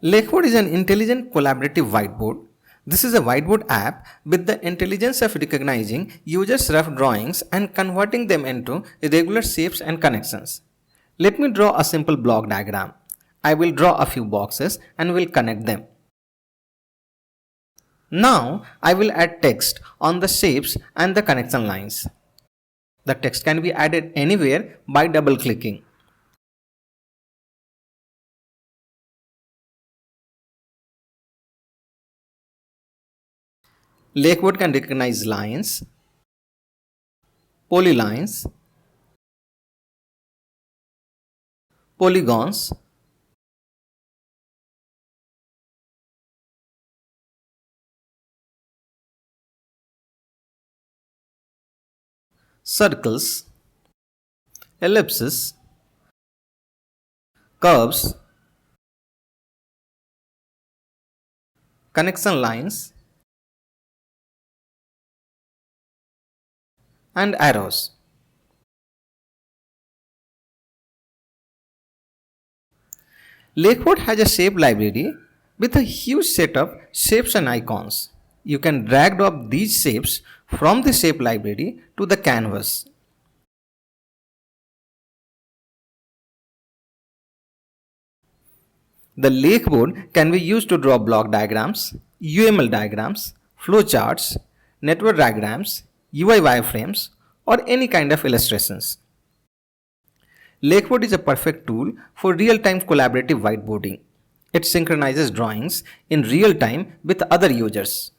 Lekh Board is an intelligent collaborative whiteboard. This is a whiteboard app with the intelligence of recognizing users' rough drawings and converting them into irregular shapes and connections. Let me draw a simple block diagram. I will draw a few boxes and will connect them. Now I will add text on the shapes and the connection lines. The text can be added anywhere by double clicking. Lekh Board can recognize lines, polylines, polygons, circles, ellipses, curves, connection lines, and arrows. Lekh Board has a shape library with a huge set of shapes and icons. You can drag drop these shapes from the shape library to the canvas. The Lekh Board can be used to draw block diagrams, UML diagrams, flowcharts, network diagrams, UI wireframes, or any kind of illustrations. Lekh Board is a perfect tool for real-time collaborative whiteboarding. It synchronizes drawings in real time with other users.